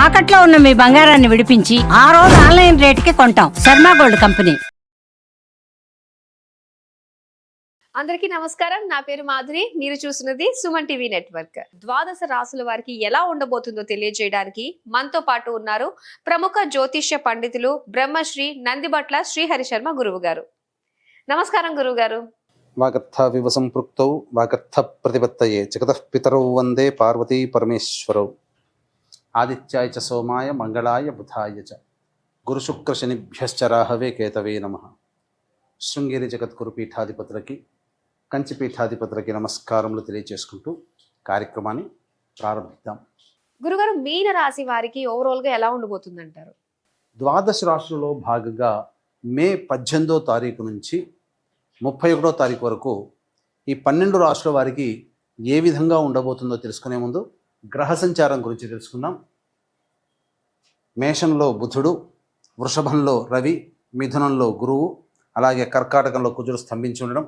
తాకట్లో ఉన్న మీ బంగారాన్ని విడిపించి ఆ రోజు ఆన్లైన్ రేటుకి కొంటాం. Sharma gold company. అందరికీ నమస్కారం. నా పేరు మాధురి. మీరు చూస్తున్నది సుమన్ టీవీ నెట్వర్క్. ద్వాదశ రాసుల వారికి ఎలా ఉండబోతుందో తెలియజేయడానికి మనతో పాటు ఉన్నారు ప్రముఖ జ్యోతిష్య పండితులు బ్రహ్మశ్రీ నందిబట్ల శ్రీహరి శర్మ గురువు గారు. నమస్కారం గురువు గారు. వాగర్థ వివ సంపృక్తౌ వాగర్థ ప్రతిపత్తయే జగతః పితరౌ వందే పార్వతీ పరమేశ్వరౌ. ఆదిత్యాయ చ సోమాయ మంగళాయ బుధాయ చ గురుశుక్ర శనిభ్యశ్చ రాహవే కేతవే నమః. శృంగేరి జగద్గురు పీఠాధిపతులకి కంచి పీఠాధిపతులకి నమస్కారములు తెలియజేసుకుంటూ కార్యక్రమాన్ని ప్రారంభిద్దాం. గురుగారు, మీన రాశి వారికి ఓవరాల్ గా ఎలా ఉండబోతుందంటారు? ద్వాదశ రాశులలో భాగంగా మే 18వ తారీఖు నుంచి 31వ తారీఖు వరకు ఈ 12 రాశుల వారికి ఏ విధంగా ఉండబోతుందో తెలుసుకునే ముందు గ్రహ సంచారం గురించి తెలుసుకుందాం. మేషంలో బుధుడు, వృషభంలో రవి, మిథునంలో గురువు, అలాగే కర్కాటకంలో కుజుడు స్తంభించి ఉండడం.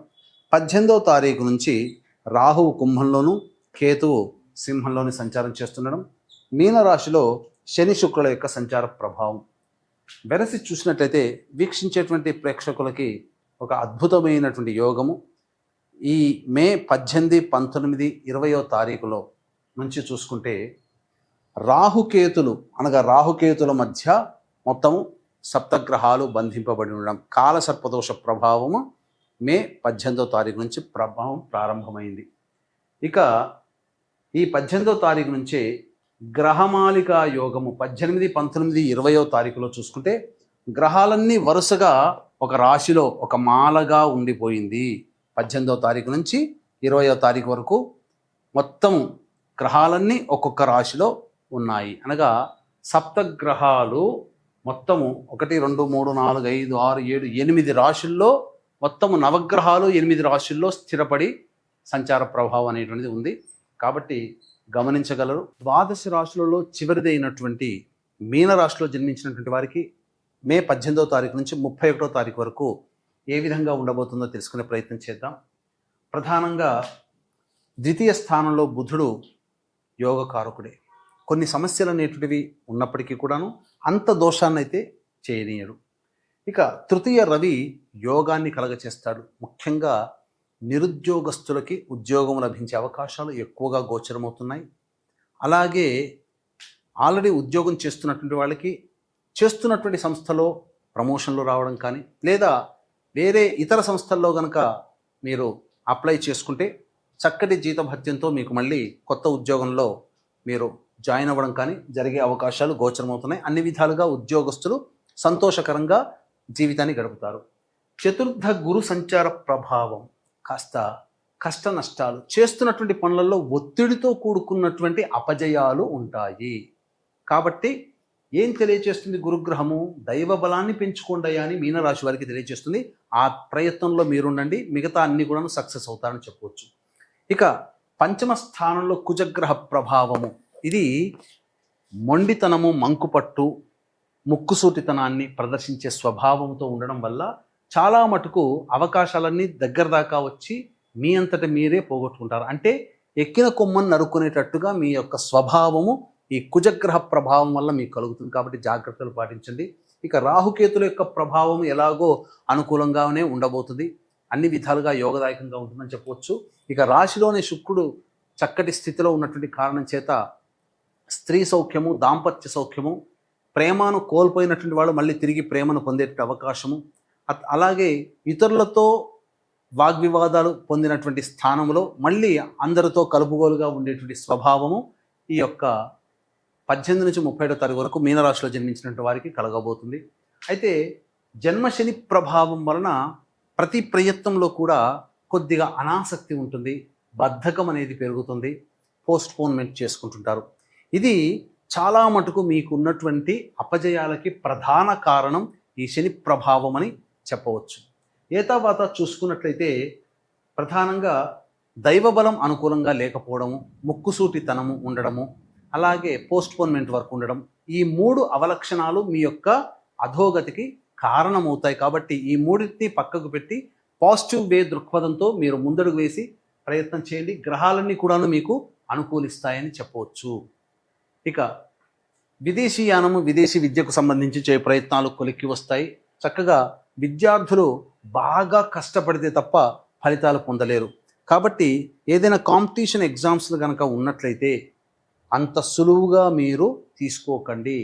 18వ తారీఖు నుంచి రాహువు కుంభంలోను, కేతువు సింహంలోని సంచారం చేస్తుండడం. మీనరాశిలో శని శుక్రుల యొక్క సంచార ప్రభావం వెరసి చూసినట్లయితే వీక్షించేటువంటి ప్రేక్షకులకి ఒక అద్భుతమైనటువంటి యోగము ఈ మే 18, 19, 20వ తారీఖులో నుంచి చూసుకుంటే రాహుకేతుల మధ్య మొత్తము సప్తగ్రహాలు బంధింపబడి ఉండడం, కాలసర్పదోష ప్రభావము మే 18వ తారీఖు నుంచి ప్రభావం ప్రారంభమైంది. ఇక ఈ 18వ తారీఖు నుంచే గ్రహమాలికా యోగము 18, 19, 20వ తారీఖులో చూసుకుంటే గ్రహాలన్నీ వరుసగా ఒక రాశిలో ఒక మాలగా ఉండిపోయింది. 18వ తారీఖు నుంచి 20వ తారీఖు వరకు మొత్తం గ్రహాలన్నీ ఒక్కొక్క రాశిలో ఉన్నాయి. అనగా సప్తగ్రహాలు మొత్తము 1, 2, 3, 4, 5, 6, 7, 8 రాశుల్లో మొత్తము నవగ్రహాలు 8 రాశుల్లో స్థిరపడి సంచార ప్రభావం అనేటువంటిది ఉంది. కాబట్టి గమనించగలరు. ద్వాదశ రాశులలో చివరిదైనటువంటి మీనరాశిలో జన్మించినటువంటి వారికి మే 18వ తారీఖు నుంచి 31వ తారీఖు వరకు ఏ విధంగా ఉండబోతుందో తెలుసుకునే ప్రయత్నం చేద్దాం. ప్రధానంగా ద్వితీయ స్థానంలో బుధుడు యోగకారకుడే. కొన్ని సమస్యలు అనేటువంటివి ఉన్నప్పటికీ కూడాను అంత దోషాన్ని అయితే చేయనీయడు. ఇక తృతీయ రవి యోగాన్ని కలగచేస్తాడు. ముఖ్యంగా నిరుద్యోగస్తులకి ఉద్యోగం లభించే అవకాశాలు ఎక్కువగా గోచరమవుతున్నాయి. అలాగే ఆల్రెడీ ఉద్యోగం చేస్తున్నటువంటి వాళ్ళకి చేస్తున్నటువంటి సంస్థలో ప్రమోషన్లు రావడం కానీ, లేదా వేరే ఇతర సంస్థల్లో కనుక మీరు అప్లై చేసుకుంటే చక్కటి జీతభత్యంతో మీకు మళ్ళీ కొత్త ఉద్యోగంలో మీరు జాయిన్ అవ్వడం కానీ జరిగే అవకాశాలు గోచరమవుతున్నాయి. అన్ని విధాలుగా ఉద్యోగస్తులు సంతోషకరంగా జీవితాన్ని గడుపుతారు. చతుర్థ గురు సంచార ప్రభావం కాస్త కష్ట నష్టాలు, చేస్తున్నటువంటి పనులలో ఒత్తిడితో కూడుకున్నటువంటి అపజయాలు ఉంటాయి. కాబట్టి ఏం తెలియచేస్తుంది గురుగ్రహము? దైవ బలాన్ని పెంచుకోండి అని మీనరాశి వారికి తెలియజేస్తుంది. ఆ ప్రయత్నంలో మీరుండండి, మిగతా అన్ని కూడా సక్సెస్ అవుతారని చెప్పవచ్చు. ఇక పంచమ స్థానంలో కుజగ్రహ ప్రభావము, ఇది మొండితనము, మంకుపట్టు, ముక్కుసూటితనాన్ని ప్రదర్శించే స్వభావంతో ఉండడం వల్ల చాలా మటుకు అవకాశాలన్నీ దగ్గర దాకా వచ్చి మీ అంతట మీరే పోగొట్టుకుంటారు. అంటే ఎక్కిన కొమ్మను నరుక్కునేటట్టుగా మీ యొక్క స్వభావము ఈ కుజగ్రహ ప్రభావం వల్ల మీకు కలుగుతుంది. కాబట్టి జాగ్రత్తలు పాటించండి. ఇక రాహుకేతుల యొక్క ప్రభావం ఎలాగో అనుకూలంగానే ఉండబోతుంది, అన్ని విధాలుగా యోగదాయకంగా ఉంటుందని చెప్పవచ్చు. ఇక రాశిలోని శుక్రుడు చక్కటి స్థితిలో ఉన్నటువంటి కారణం చేత స్త్రీ సౌఖ్యము, దాంపత్య సౌఖ్యము, ప్రేమను కోల్పోయినటువంటి వాళ్ళు మళ్ళీ తిరిగి ప్రేమను పొందేటువంటి అవకాశము, అలాగే ఇతరులతో వాగ్వివాదాలు పొందినటువంటి స్థానంలో మళ్ళీ అందరితో కలుపుగోలుగా ఉండేటువంటి స్వభావము ఈ యొక్క 18 నుంచి 31వ తారీఖు వరకు మీనరాశిలో జన్మించినటువంటి వారికి కలగబోతుంది. అయితే జన్మశని ప్రభావం వలన ప్రతి ప్రయత్నంలో కూడా కొద్దిగా అనాసక్తి ఉంటుంది, బద్ధకం అనేది పెరుగుతుంది, పోస్ట్పోన్మెంట్ చేసుకుంటుంటారు. ఇది చాలా మటుకు మీకు ఉన్నటువంటి అపజయాలకి ప్రధాన కారణం ఈ శని ప్రభావం అని చెప్పవచ్చు. ఏతావాత చూసుకున్నట్లయితే ప్రధానంగా దైవబలం అనుకూలంగా లేకపోవడము, ముక్కుసూటితనము ఉండడము, అలాగే పోస్ట్పోన్మెంట్ వర్క్ ఉండడం, ఈ 3 అవలక్షణాలు మీ యొక్క అధోగతికి కారణమవుతాయి. కాబట్టి ఈ మూడింటిని పక్కకు పెట్టి పాజిటివ్ వే దృక్పథంతో మీరు ముందడుగు వేసి ప్రయత్నం చేయండి. గ్రహాలన్నీ కూడాను మీకు అనుకూలిస్తాయని చెప్పవచ్చు. ఇక విదేశీయానము విదేశీ విద్యకు సంబంధించి చేయ ప్రయత్నాలు కొలిక్కి వస్తాయి. చక్కగా విద్యార్థులు బాగా కష్టపడితే తప్ప ఫలితాలు పొందలేరు. కాబట్టి ఏదైనా కాంపిటీషన్ ఎగ్జామ్స్లు కనుక ఉన్నట్లయితే అంత సులువుగా మీరు తీసుకోకండి.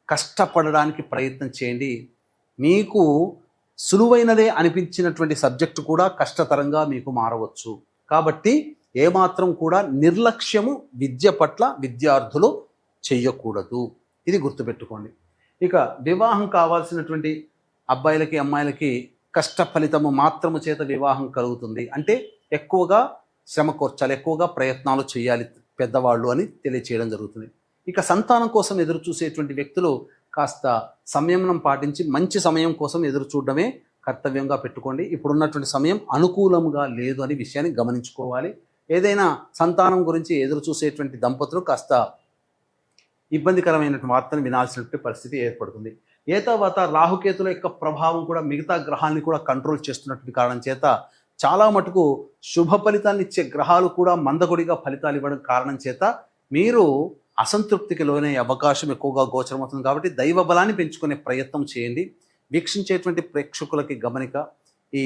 కష్టపడడానికి ప్రయత్నం చేయండి. మీకు సులువైనదే అనిపించినటువంటి సబ్జెక్టు కూడా కష్టతరంగా మీకు మారవచ్చు. కాబట్టి ఏమాత్రం కూడా నిర్లక్ష్యము విద్య పట్ల విద్యార్థులు చెయ్యకూడదు. ఇది గుర్తుపెట్టుకోండి. ఇక వివాహం కావాల్సినటువంటి అబ్బాయిలకి అమ్మాయిలకి కష్ట ఫలితము మాత్రము చేత వివాహం కలుగుతుంది. అంటే ఎక్కువగా శ్రమ కోర్చాలి, ఎక్కువగా ప్రయత్నాలు చేయాలి పెద్దవాళ్ళు అని తెలియచేయడం జరుగుతుంది. ఇక సంతానం కోసం ఎదురు చూసేటువంటి వ్యక్తులు కాస్త సంయమనం పాటించి మంచి సమయం కోసం ఎదురు చూడడమే కర్తవ్యంగా పెట్టుకోండి. ఇప్పుడున్నటువంటి సమయం అనుకూలంగా లేదు అనే విషయాన్ని గమనించుకోవాలి. ఏదైనా సంతానం గురించి ఎదురు చూసేటువంటి దంపతులు కాస్త ఇబ్బందికరమైనటువంటి వార్తను వినాల్సినటువంటి పరిస్థితి ఏర్పడుతుంది. ఏతావాత రాహుకేతుల యొక్క ప్రభావం కూడా మిగతా గ్రహాన్ని కూడా కంట్రోల్ చేస్తున్నటువంటి కారణం చేత చాలా మటుకు శుభ ఫలితాన్ని ఇచ్చే గ్రహాలు కూడా మందకొడిగా ఫలితాలు ఇవ్వడం కారణం చేత మీరు అసంతృప్తికి లోనయ్యే అవకాశం ఎక్కువగా గోచరమవుతుంది. కాబట్టి దైవ బలాన్ని పెంచుకునే ప్రయత్నం చేయండి. వీక్షించేటువంటి ప్రేక్షకులకి గమనిక, ఈ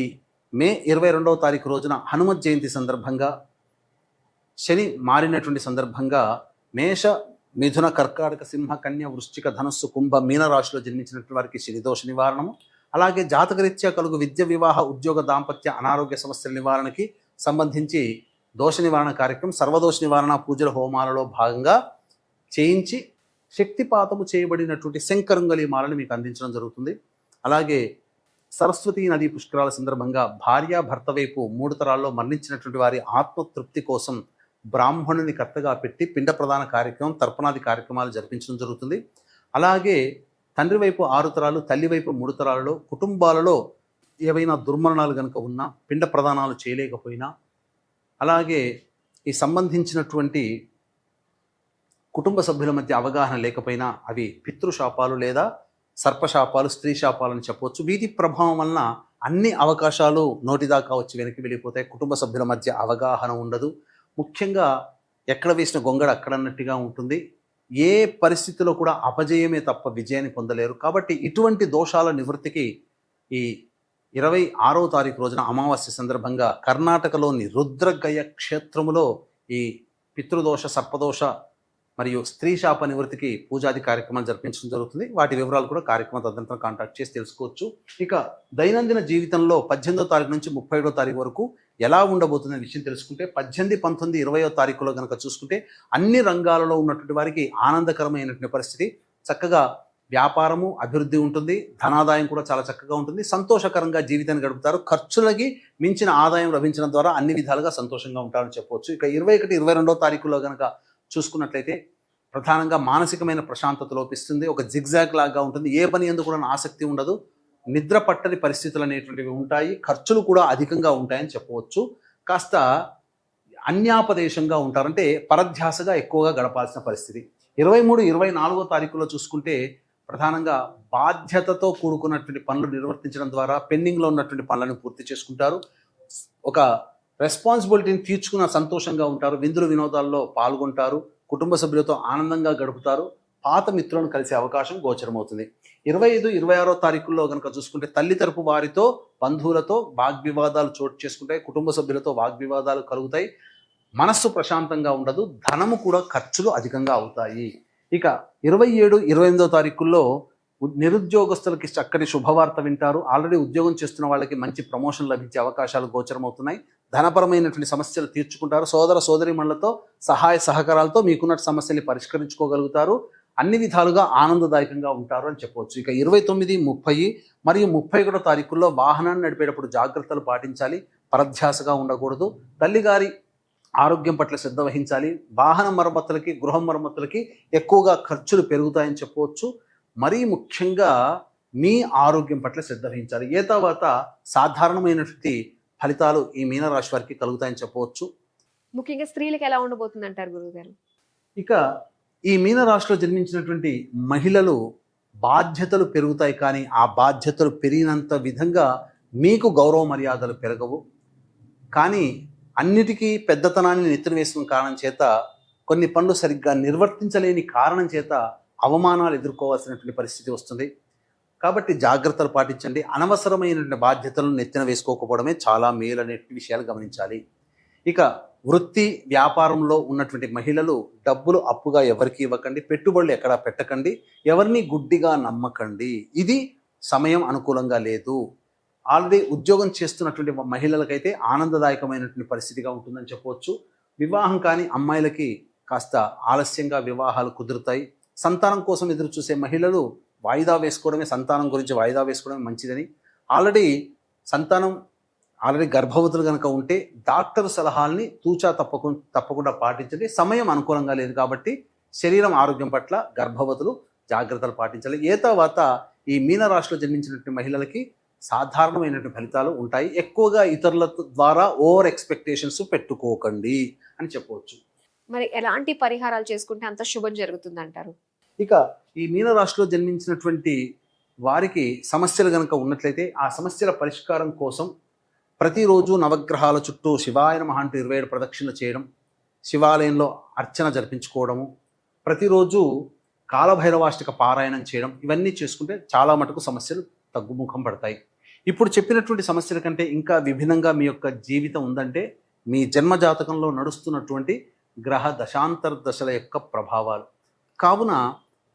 మే 22వ తారీఖు రోజున హనుమత్ జయంతి సందర్భంగా శని మారినటువంటి సందర్భంగా మేష మిథున కర్కాటక సింహ కన్య వృశ్చిక ధనస్సు కుంభ మీన రాశిలో జన్మించినటువంటి వారికి శనిదోష నివారణము, అలాగే జాతకరీత్యా కలుగు విద్య వివాహ ఉద్యోగ దాంపత్య అనారోగ్య సమస్యల నివారణకి సంబంధించి దోష నివారణ కార్యక్రమం సర్వదోష నివారణ పూజల హోమాలలో భాగంగా చేయించి శక్తిపాతము చేయబడినటువంటి శంకరంగలి మాలను మీకు అందించడం జరుగుతుంది. అలాగే సరస్వతీ నదీ పుష్కరాల సందర్భంగా భార్య భర్త వైపు 3 తరాల్లో మరణించినటువంటి వారి ఆత్మతృప్తి కోసం బ్రాహ్మణుని కర్తగా పెట్టి పిండ ప్రదాన కార్యక్రమం తర్పణాది కార్యక్రమాలు జరిపించడం జరుగుతుంది. అలాగే తండ్రి వైపు 6 తరాలు తల్లి వైపు 3 తరాలలో కుటుంబాలలో ఏవైనా దుర్మరణాలు కనుక ఉన్నా పిండ ప్రదానాలు చేయలేకపోయినా, అలాగే ఈ సంబంధించినటువంటి కుటుంబ సభ్యుల మధ్య అవగాహన లేకపోయినా అవి పితృశాపాలు లేదా సర్పశాపాలు స్త్రీ శాపాలు అని చెప్పవచ్చు. వీటి ప్రభావం వలన అన్ని అవకాశాలు నోటిదాకా వచ్చి వెనక్కి వెళ్ళిపోతాయి. కుటుంబ సభ్యుల మధ్య అవగాహన ఉండదు. ముఖ్యంగా ఎక్కడ వేసిన గొంగడ అక్కడన్నట్టుగా ఉంటుంది. ఏ పరిస్థితిలో కూడా అపజయమే తప్ప విజయాన్ని పొందలేరు. కాబట్టి ఇటువంటి దోషాల నివృత్తికి ఈ 26వ తారీఖు రోజున అమావాస్య సందర్భంగా కర్ణాటకలోని రుద్రగయ క్షేత్రములో ఈ పితృదోష సర్పదోష మరియు స్త్రీ శాప నివృత్తికి పూజాది కార్యక్రమాలు జరిపించడం జరుగుతుంది. వాటి వివరాలు కూడా కార్యక్రమం తదనంతరం కాంటాక్ట్ చేసి తెలుసుకోవచ్చు. ఇక దైనందిన జీవితంలో 18వ తారీఖు నుంచి 31వ తారీఖు వరకు ఎలా ఉండబోతుందనే విషయం తెలుసుకుంటే 18, 19, 20వ తారీఖులో కనుక చూసుకుంటే అన్ని రంగాలలో ఉన్నటువంటి వారికి ఆనందకరమైనటువంటి పరిస్థితి. చక్కగా వ్యాపారము అభివృద్ధి ఉంటుంది, ధనాదాయం కూడా చాలా చక్కగా ఉంటుంది, సంతోషకరంగా జీవితాన్ని గడుపుతారు. ఖర్చులకి మించిన ఆదాయం లభించడం ద్వారా అన్ని విధాలుగా సంతోషంగా ఉంటారని చెప్పవచ్చు. ఇక 21, 22వ తారీఖులో కనుక చూసుకున్నట్లయితే ప్రధానంగా మానసికమైన ప్రశాంతత లోపిస్తుంది. ఒక జిగ్జాగ్ లాగా ఉంటుంది. ఏ పని ఎందుకు కూడా ఆసక్తి ఉండదు. నిద్ర పట్టని పరిస్థితులు అనేటువంటివి ఉంటాయి. ఖర్చులు కూడా అధికంగా ఉంటాయని చెప్పవచ్చు. కాస్త అన్యాపదేశంగా ఉంటారంటే పరధ్యాసగా ఎక్కువగా గడపాల్సిన పరిస్థితి. 23, 24వ తారీఖులో చూసుకుంటే ప్రధానంగా బాధ్యతతో కూడుకున్నటువంటి పనులు నిర్వర్తించడం ద్వారా పెండింగ్లో ఉన్నటువంటి పనులను పూర్తి చేసుకుంటారు. ఒక రెస్పాన్సిబిలిటీని తీర్చుకున్న సంతోషంగా ఉంటారు. విందులు వినోదాల్లో పాల్గొంటారు. కుటుంబ సభ్యులతో ఆనందంగా గడుపుతారు. పాత మిత్రులను కలిసే అవకాశం గోచరమవుతుంది. 25, 26వ తారీఖుల్లో కనుక చూసుకుంటే తల్లి తరపు వారితో బంధువులతో వాగ్వివాదాలు చోటు చేసుకుంటాయి. కుటుంబ సభ్యులతో వాగ్వివాదాలు కలుగుతాయి. మనస్సు ప్రశాంతంగా ఉండదు. ధనము కూడా ఖర్చులు అధికంగా అవుతాయి. ఇక 27, 28వ తారీఖుల్లో నిరుద్యోగస్తులకి చక్కటి శుభవార్త వింటారు. ఆల్రెడీ ఉద్యోగం చేస్తున్న వాళ్ళకి మంచి ప్రమోషన్ లభించే అవకాశాలు గోచరమవుతున్నాయి. ధనపరమైనటువంటి సమస్యలు తీర్చుకుంటారు. సోదర సోదరీమణులతో సహాయ సహకారాలతో మీకున్న సమస్యల్ని పరిష్కరించుకోగలుగుతారు. అన్ని విధాలుగా ఆనందదాయకంగా ఉంటారు అని చెప్పవచ్చు. ఇక 29, 30 మరియు 31వ తారీఖుల్లో వాహనాన్ని నడిపేటప్పుడు జాగ్రత్తలు పాటించాలి. పరధ్యాసగా ఉండకూడదు. తల్లిగారి ఆరోగ్యం పట్ల శ్రద్ధ వహించాలి. వాహన మరమ్మతులకి గృహ మరమ్మతులకి ఎక్కువగా ఖర్చులు పెరుగుతాయని చెప్పవచ్చు. మరీ ముఖ్యంగా మీ ఆరోగ్యం పట్ల శ్రద్ధ వహించాలి. ఏ తర్వాత సాధారణమైనటువంటి ఫలితాలు ఈ మీనరాశి వారికి కలుగుతాయని చెప్పవచ్చు. ముఖ్యంగా స్త్రీలకు ఎలా ఉండబోతుంది అంటారు గురువుగారు? ఇక ఈ మీనరాశిలో జన్మించినటువంటి మహిళలు బాధ్యతలు పెరుగుతాయి, కానీ ఆ బాధ్యతలు పెరిగినంత విధంగా మీకు గౌరవ మర్యాదలు పెరగవు. కానీ అన్నిటికీ పెద్దతనాన్ని నెత్తిన వేసిన కారణం చేత కొన్ని పనులు సరిగ్గా నిర్వర్తించలేని కారణం చేత అవమానాలు ఎదుర్కోవాల్సినటువంటి పరిస్థితి వస్తుంది. కాబట్టి జాగ్రత్తలు పాటించండి. అనవసరమైనటువంటి బాధ్యతలను నెత్తిన వేసుకోకపోవడమే చాలా మేలు అనే విషయాలు గమనించాలి. ఇక వృత్తి వ్యాపారంలో ఉన్నటువంటి మహిళలు డబ్బులు అప్పుగా ఎవరికి ఇవ్వకండి, పెట్టుబడులు ఎక్కడా పెట్టకండి, ఎవరిని గుడ్డిగా నమ్మకండి. ఇది సమయం అనుకూలంగా లేదు. ఆల్రెడీ ఉద్యోగం చేస్తున్నటువంటి మహిళలకైతే ఆనందదాయకమైనటువంటి పరిస్థితిగా ఉంటుందని చెప్పవచ్చు. వివాహం కాని అమ్మాయిలకి కాస్త ఆలస్యంగా వివాహాలు కుదురుతాయి. సంతానం కోసం ఎదురు చూసే మహిళలు వాయిదా వేసుకోవడమే, సంతానం గురించి వాయిదా వేసుకోవడమే మంచిదని. ఆల్రెడీ గర్భవతులు కనుక ఉంటే డాక్టర్ సలహాల్ని తూచా తప్పకుండా పాటించండి. సమయం అనుకూలంగా లేదు కాబట్టి శరీరం ఆరోగ్యం పట్ల గర్భవతులు జాగ్రత్తలు పాటించాలి. తర్వాత ఈ మీనరాశిలో జన్మించినటువంటి మహిళలకి సాధారణమైనటువంటి ఫలితాలు ఉంటాయి. ఎక్కువగా ఇతరుల ద్వారా ఓవర్ ఎక్స్పెక్టేషన్స్ పెట్టుకోకండి అని చెప్పవచ్చు. మరి ఎలాంటి పరిహారాలు చేసుకుంటే అంత శుభం జరుగుతుంది అంటారు? ఇక ఈ మీనరాశిలో జన్మించినటువంటి వారికి సమస్యలు కనుక ఉన్నట్లయితే ఆ సమస్యల పరిష్కారం కోసం ప్రతిరోజు నవగ్రహాల చుట్టూ శివాయ నమః అంటూ 27 ప్రదక్షిణలు చేయడం, శివాలయంలో అర్చన జరిపించుకోవడము, ప్రతిరోజు కాలభైరవాష్టక పారాయణం చేయడం, ఇవన్నీ చేసుకుంటే చాలా మటుకు సమస్యలు తగ్గుముఖం పడతాయి. ఇప్పుడు చెప్పినటువంటి సమస్యల కంటే ఇంకా విభిన్నంగా మీ యొక్క జీవితం ఉందంటే మీ జన్మజాతకంలో నడుస్తున్నటువంటి గ్రహ దశాంతర దశల యొక్క ప్రభావాలు. కావున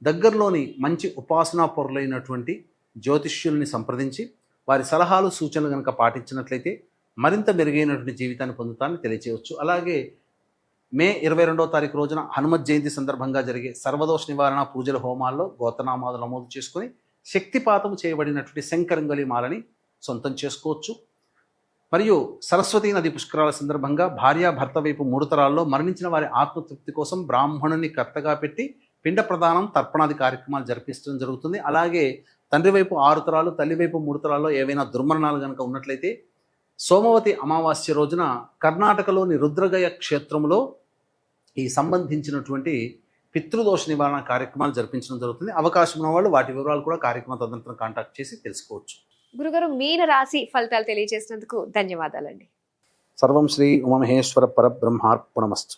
దగ్గరలోని మంచి ఉపాసనా పరులైనటువంటి జ్యోతిష్యుల్ని సంప్రదించి వారి సలహాలు సూచనలు కనుక పాటించినట్లయితే మరింత మెరుగైనటువంటి జీవితాన్ని పొందుతానని తెలియచేయవచ్చు. అలాగే మే 22వ తారీఖు రోజున హనుమత్ జయంతి సందర్భంగా జరిగే సర్వదోష నివారణ పూజల హోమాల్లో గోతనామాలు నమోదు చేసుకొని శక్తిపాతం చేయబడినటువంటి శంకరంగలి మాలని సొంతం చేసుకోవచ్చు. మరియు సరస్వతీ నది పుష్కరాల సందర్భంగా భార్యాభర్త వైపు 3 తరాల్లో మరణించిన వారి ఆత్మతృప్తి కోసం బ్రాహ్మణుని కర్తగా పెట్టి పిండ ప్రదానం తర్పణాది కార్యక్రమాలు జరిపించడం జరుగుతుంది. అలాగే తండ్రి వైపు 6 తరాలు, తల్లి వైపు 3 తరాల్లో ఏవైనా దుర్మరణాలు కనుక ఉన్నట్లయితే సోమవతి అమావాస్య రోజున కర్ణాటకలోని రుద్రగయ క్షేత్రంలో ఈ సంబంధించినటువంటి పితృదోష నివారణ కార్యక్రమాలు జరిపించడం జరుగుతుంది. అవకాశం ఉన్న వాళ్ళు వాటి వివరాలు కూడా కార్యక్రమ తదనంతరం కాంటాక్ట్ చేసి తెలుసుకోవచ్చు. గురుగారు, మీన రాశి ఫలితాలు తెలియజేసినందుకు ధన్యవాదాలండి. సర్వం శ్రీ ఉమామహేశ్వర పరబ్రహ్మార్పణమస్తు.